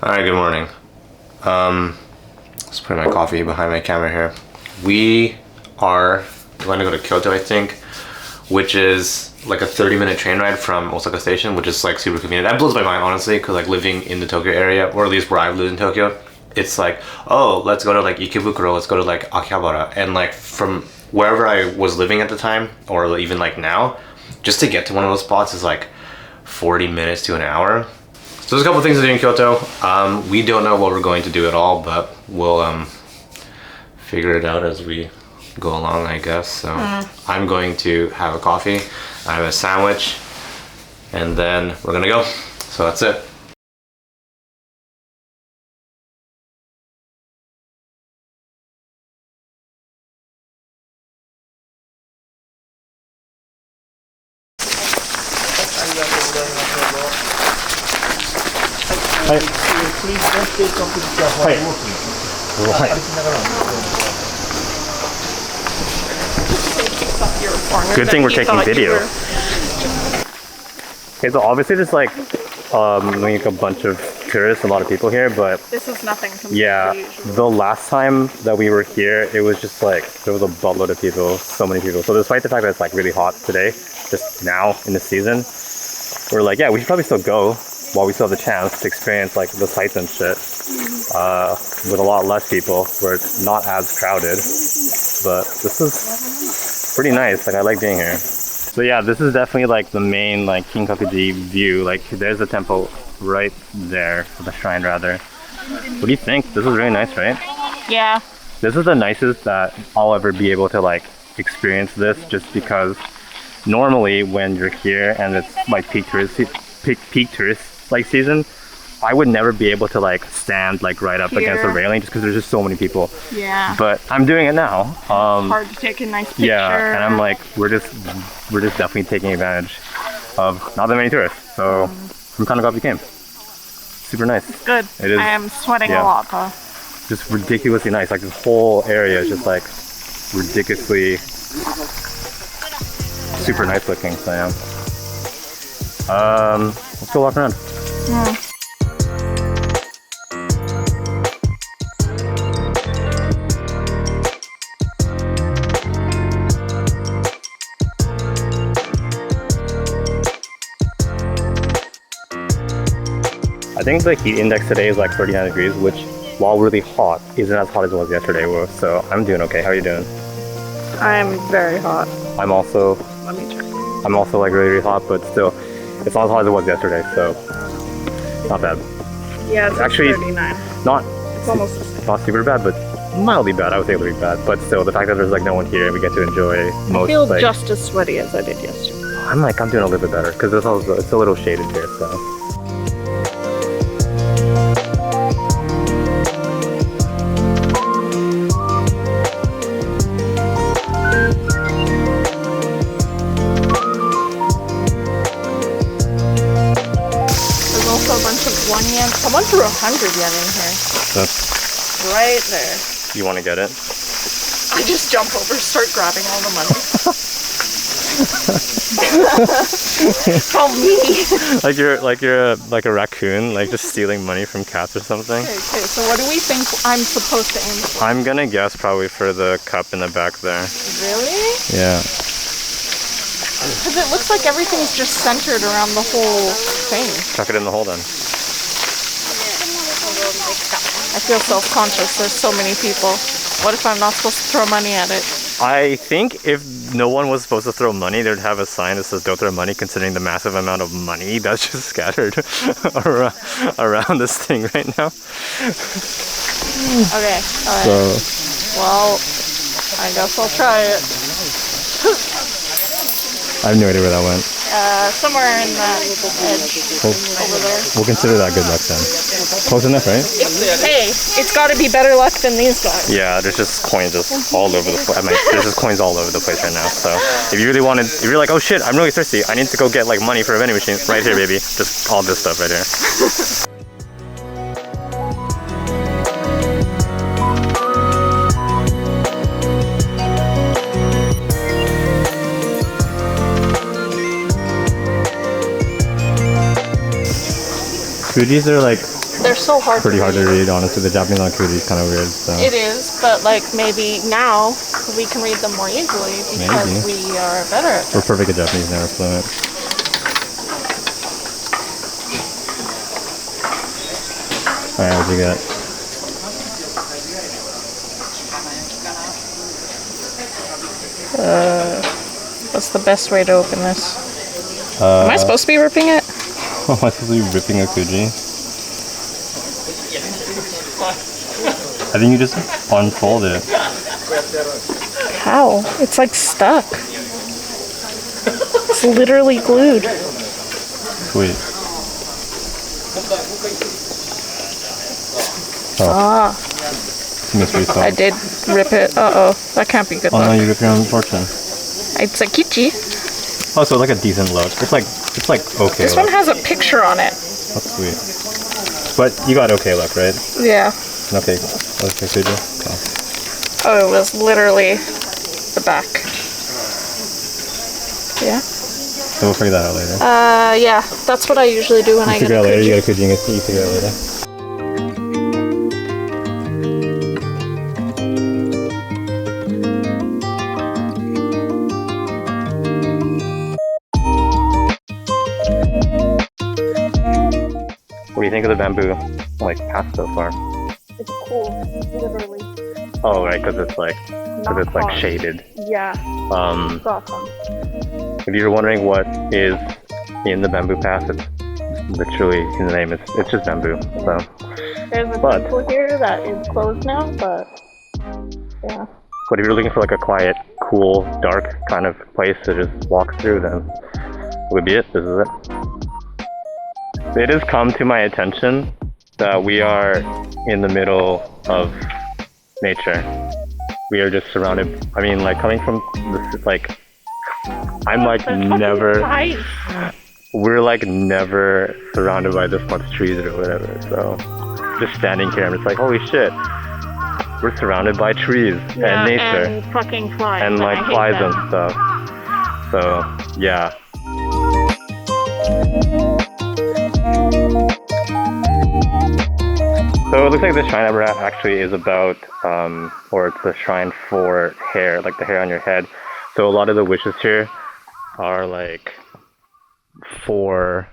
Alright, good morning. Just putting my coffee behind my camera here. We are going to go to Kyoto, I think, which is like a 30-minute train ride from Osaka Station, which is like super convenient. That blows my mind, honestly, because like living in the Tokyo area, or at least where I've lived in Tokyo, it's like, oh, let's go to like Ikebukuro, let's go to like Akihabara. And like from wherever I was living at the time, or even like now, just to get to one of those spots is like 40 minutes to an hour. So there's a couple things to do in Kyoto. We don't know what we're going to do at all, but we'll figure it out as we go along, I guess. So I'm going to have a coffee, I have a sandwich, and then we're gonna go. So that's it. Hi. Please don't take a picture while walking. Right. Good thing we're taking video. Okay, so obviously there's like a bunch of tourists, a lot of people here, but this is nothing compared to usual. The last time that we were here, it was just like there was a buttload of people, so many people. So despite the fact that it's like really hot today, just now in the season, we're like, yeah, we should probably still go while we still have the chance to experience like the sights and shit with a lot less people, where it's not as crowded. But this is pretty nice. Like, I like being here. So yeah, this is definitely like the main like Kinkakuji view. Like, there's the temple right there, the shrine rather. What do you think? This is really nice, right? Yeah. This is the nicest that I'll ever be able to like experience this, just because normally when you're here and it's like peak tourist like season, I would never be able to like stand like right up against the railing just because there's just so many people. Yeah. But I'm doing it now. Hard to take a nice picture. Yeah, and I'm like, we're just definitely taking advantage of not that many tourists. So from Kanagawa came. Super nice. It's good. It is. I am sweating a lot though. Just ridiculously nice. Like, this whole area is just like ridiculously super nice looking. So yeah. Let's go walk around. I think the heat index today is like 39 degrees, which, while really hot, isn't as hot as it was yesterday. So I'm doing okay. How are you doing? I'm very hot. I'm also. Let me check. I'm also like really, really hot, but still, it's not as hot as it was yesterday. So not bad. Yeah, it's actually 39. It's almost the same. not super bad, but mildly bad. I would say it'll be bad, but still, the fact that there's like no one here and we get to enjoy most. I feel like, just as sweaty as I did yesterday. I'm doing a little bit better because it's a little shaded here, so. Someone threw 100 yen in here. Right there. You want to get it? I just jump over, start grabbing all the money. From me. like you're a raccoon, like just stealing money from cats or something. Okay, so what do we think I'm supposed to aim for? I'm gonna guess probably for the cup in the back there. Really? Yeah. Because it looks like everything's just centered around the whole thing. Chuck it in the hole then. I feel self-conscious. There's so many people. What if I'm not supposed to throw money at it? I think if no one was supposed to throw money, they'd have a sign that says "Don't throw money," considering the massive amount of money that's just scattered around this thing right now. Okay. Alright. So, well, I guess I'll try it. I have no idea where that went. Somewhere in that edge over there. We'll consider that good luck then. Close enough, right? Hey, it's got to be better luck than these guys. Yeah, there's just coins just all over the place. There's just coins all over the place right now. So if you really wanted, if you're like, oh shit, I'm really thirsty, I need to go get like money for a vending machine. Right here, baby. Just all this stuff right here. Fuji's are like they're so hard. Pretty hard to read, honestly. The Japanese on Kuji is kind of weird. So. It is, but like maybe now we can read them more easily because we are better at We're perfect at Japanese now, we're fluent. Alright, what you got? What's the best way to open this? Am I supposed to be ripping it? Am I supposed to be ripping a Kuji? I think you just unfold it. How? It's like stuck. It's literally glued. Sweet. Oh. Ah, Mystery sauce. I did rip it. Uh-oh, that can't be good Oh luck. no, you ripped your own fortune. It's a kichi. Oh, so like a decent look. It's like okay. This one has a picture on it. That's sweet. But you got okay luck, right? Yeah. Okay. Okay, Kuji. Okay. Oh, it was literally the back. Yeah. So we'll figure that out later. Yeah, that's what I usually do when I get Figure a it out later. You Kuji. got a Kuji and you figure it out later. What do you think of the bamboo, like, path so far? It's cool, literally. Oh, right, because it's like hard. shaded. Yeah, it's awesome. If you're wondering what is in the bamboo path, it's literally in the name. It's just bamboo. So, There's a But- temple here that is closed now, but yeah. but if you're looking for like a quiet, cool, dark kind of place to just walk through, then would be it. This is it. It has come to my attention that we are in the middle of nature. We are just surrounded. I mean, like coming from this, like I'm like never. We're like never surrounded by this much trees or whatever. So just standing here, I'm just like, holy shit. We're surrounded by trees and nature and fucking flies. and like I hate flies them. and stuff. So yeah. So it looks like the shrine that we're at actually is about, or it's a shrine for hair, like the hair on your head. So a lot of the wishes here are like for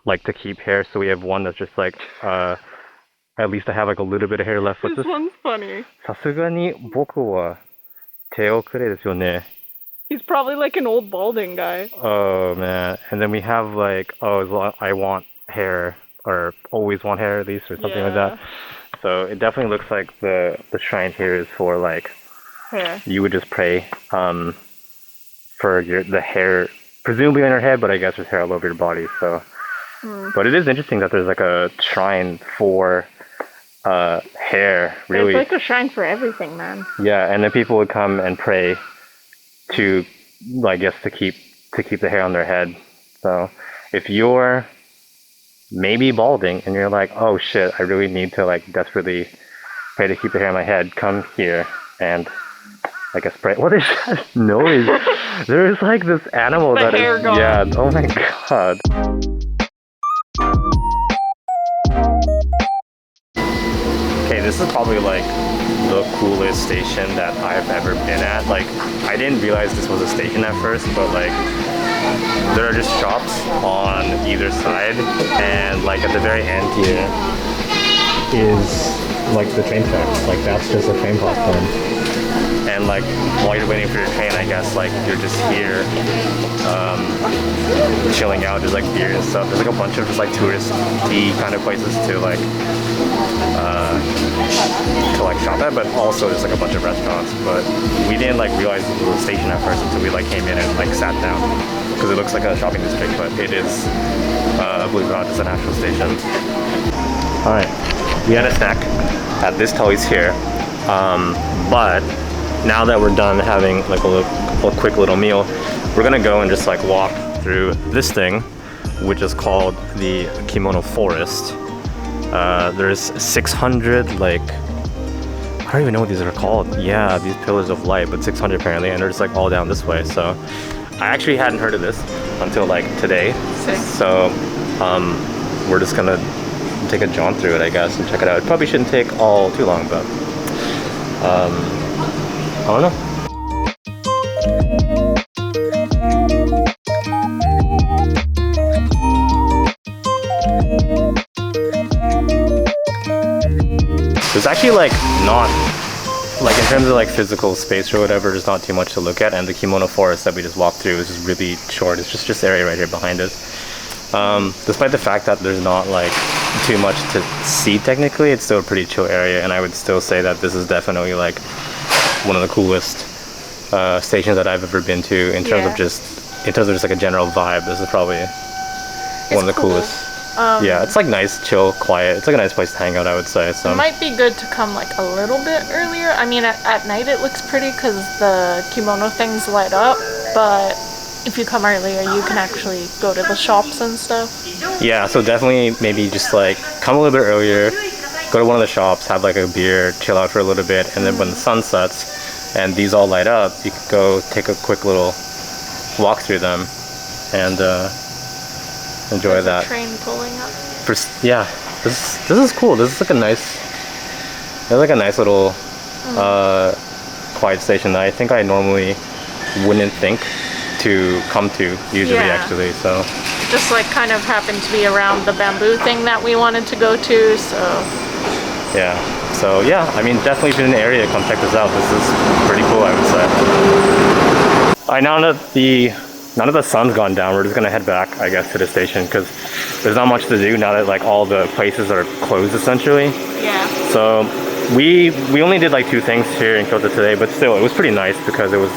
like to keep hair. So we have one that's just like, at least I have like a little bit of hair left. What's This this? one's funny. さすがに僕は手遅れですよね. He's probably like an old balding guy. Oh man. And then we have like, oh, as long I want hair, or always want hair at least, or something like that. So it definitely looks like the shrine here is for like, Hair. you would just pray for the hair, presumably on your head, but I guess there's hair all over your body. So, but it is interesting that there's like a shrine for hair, really. It's like a shrine for everything, man. Yeah, and then people would come and pray to, I guess, to keep the hair on their head. So if you're maybe balding and you're like, oh shit, I really need to like desperately pray to keep the hair on my head, come here and I guess pray. What is that noise? There's like this animal The that hair is, god. yeah, oh my god. Okay, this is probably like the coolest station that I've ever been at. Like, I didn't realize this was a station at first, but like, there are just shops on either side, and like at the very end here is like the train tracks. Like that's just a train platform. And like while you're waiting for your train, I guess like you're just here chilling out. There's like beer and stuff. There's like a bunch of just like touristy kind of places to like shop at, but also there's like a bunch of restaurants. But we didn't like realize it was a station at first until we like came in and like sat down, because it looks like a shopping district, but it is, believe it or not, it's an actual station. All right, we had a snack at this Tully's here, but now that we're done having like a quick little meal, we're gonna go and just like walk through this thing, which is called the Kimono Forest. There's 600 like, I don't even know what these are called. Yeah, these pillars of light, but 600 apparently, and they're just like all down this way. So I actually hadn't heard of this until like today. Sick. So we're just gonna take a jaunt through it, I guess, and check it out. It probably shouldn't take all too long, but I don't know. There's actually like not, like in terms of like physical space or whatever, there's not too much to look at, and the kimono forest that we just walked through is just really short. It's just this area right here behind us. Despite the fact that there's not like too much to see technically, it's still a pretty chill area, and I would still say that this is definitely like one of the coolest stations that I've ever been to in terms of just like a general vibe. This is probably one of the coolest. Yeah, it's like nice, chill, quiet. It's like a nice place to hang out, I would say. So it might be good to come like a little bit earlier. I mean, at night it looks pretty because the kimono things light up, but if you come earlier, you can actually go to the shops and stuff. Yeah, so definitely maybe just like come a little bit earlier, go to one of the shops, have like a beer, chill out for a little bit, and then when the sun sets and these all light up, you can go take a quick little walk through them and enjoy There's that. a train pulling up. Yeah, this is cool. This is like a nice, little quiet station that I think I normally wouldn't think to come to usually, actually. So it just like kind of happened to be around the bamboo thing that we wanted to go to, so yeah. So yeah, I mean, definitely if you're in the area, come check this out. This is pretty cool, I would say. Now that the sun's gone down, we're just gonna head back, I guess, to the station because there's not much to do now that like all the places are closed essentially. yeah. So we only did like 2 things here in Kyoto today, but still it was pretty nice because it was.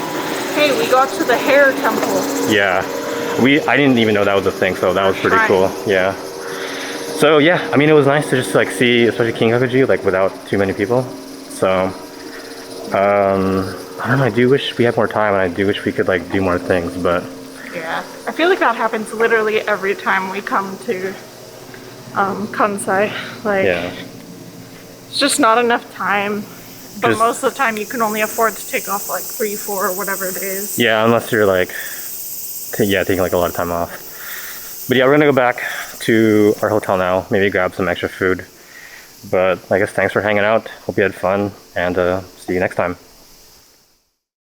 Hey, we got to the hair temple. Yeah, I didn't even know that was a thing, so that was pretty cool. Yeah. So yeah, I mean, it was nice to just like see, especially Kinkakuji, like without too many people. So I don't know. I do wish we had more time, and I do wish we could like do more things, but. Yeah, I feel like that happens literally every time we come to Kansai. Like, it's just not enough time. But most of the time you can only afford to take off like 3, 4, or whatever it is. Yeah, unless you're like, taking like a lot of time off. But yeah, we're gonna go back to our hotel now, maybe grab some extra food. But I guess thanks for hanging out. Hope you had fun, and see you next time.